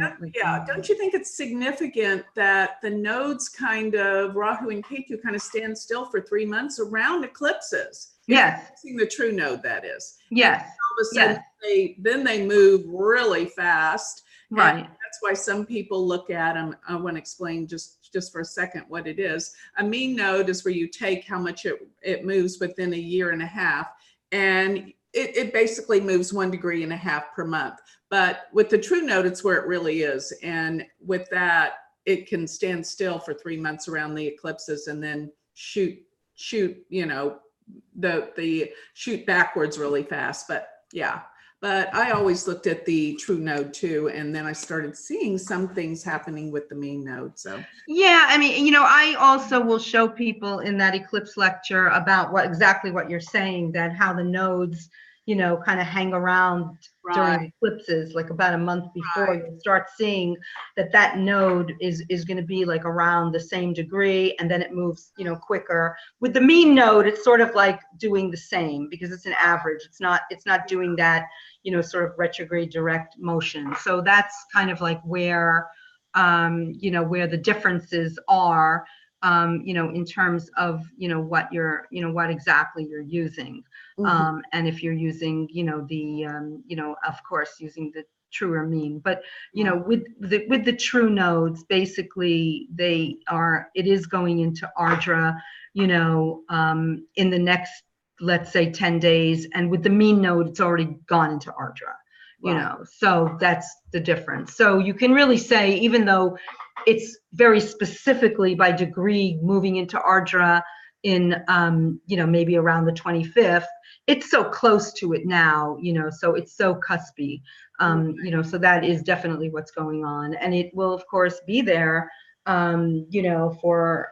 don't you think it's significant that the nodes kind of Rahu and Ketu kind of stand still for 3 months around eclipses? Yes. Using the true node, that is. Yes. And all of a sudden they move really fast. Right. And that's why some people look at them. I want to explain just for a second what it is. A mean node is where you take how much it moves within a year and a half, and it basically moves 1.5 degrees per month. But with the true node, it's where it really is. And with that, it can stand still for 3 months around the eclipses and then shoot, you know, the shoot backwards really fast. But yeah, but I always looked at the true node too. And then I started seeing some things happening with the mean node. So yeah, I mean, you know, I also will show people in that eclipse lecture about exactly what you're saying, that how the nodes kind of hang around during Right. eclipses, like about a month before, Right. you'll start seeing that node is going to be like around the same degree, and then it moves, quicker. With the mean node, it's sort of like doing the same because it's an average. It's not doing that, sort of retrograde direct motion. So that's kind of like where, where the differences are, in terms of, what what exactly you're using. And if you're using, of course, using the true or mean, but, with the true nodes, basically it is going into Ardra, in the next, let's say 10 days. And with the mean node, it's already gone into Ardra, so that's the difference. So you can really say, even though it's very specifically by degree moving into Ardra in, maybe around the 25th, it's so close to it now, so it's so cuspy, so that is definitely what's going on. And it will, of course, be there, for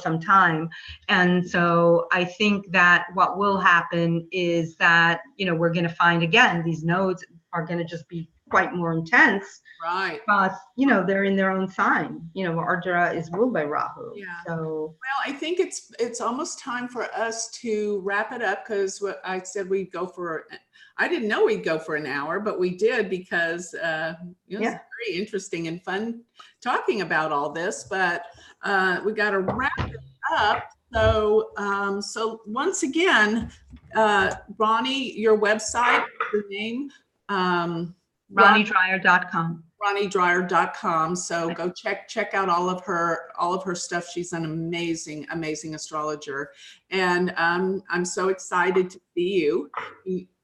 some time. And so I think that what will happen is that, we're going to find, again, these nodes are going to just be quite more intense. Right. But, they're in their own sign. Ardra is ruled by Rahu. Yeah. So, well, I think it's almost time for us to wrap it up, because what I said we'd go for, I didn't know we'd go for an hour, but we did, because it was very interesting and fun talking about all this. But we got to wrap it up. So, so once again, Ronnie, your website, your name, RonnieDreyer.com. RonnieDreyer.com. So go check out all of her stuff. She's an amazing astrologer, and I'm so excited to see you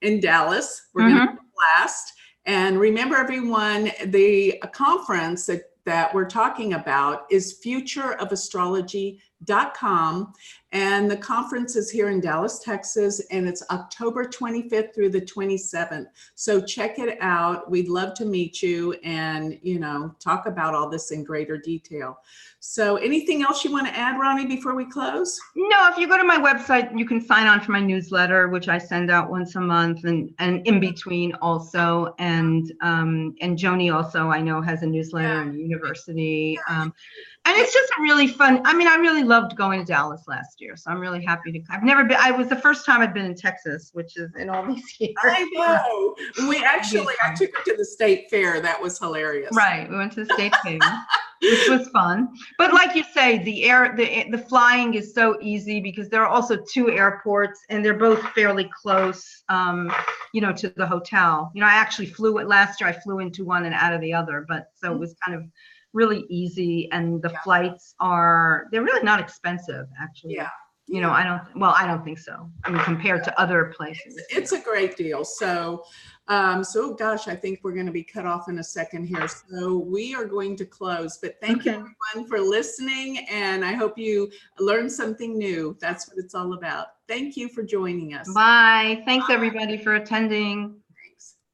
in Dallas. We're going to have a blast. And remember, everyone, the conference that we're talking about is futureofastrology.com. And the conference is here in Dallas, Texas, and it's October 25th through the 27th. So check it out. We'd love to meet you and, talk about all this in greater detail. So anything else you want to add, Ronnie, before we close? No, if you go to my website, you can sign on for my newsletter, which I send out once a month, and in between also. And Joni also, I know, has a newsletter in the university. And it's just a really fun, I really loved going to Dallas last year. So I'm really happy to, I've never been, it was the first time I've been in Texas, which is in all these years. I know. I took her to the state fair. That was hilarious. Right. We went to the state fair, which was fun. But like you say, the flying is so easy, because there are also 2 airports, and they're both fairly close, to the hotel. I actually flew it last year. I flew into one and out of the other, but so it was kind of really easy. And the flights they're really not expensive, actually. Yeah. I don't think so. Compared to other places. It's a great deal. So, gosh, I think we're going to be cut off in a second here. So we are going to close, but thank you everyone for listening. And I hope you learned something new. That's what it's all about. Thank you for joining us. Bye. Thanks everybody for attending.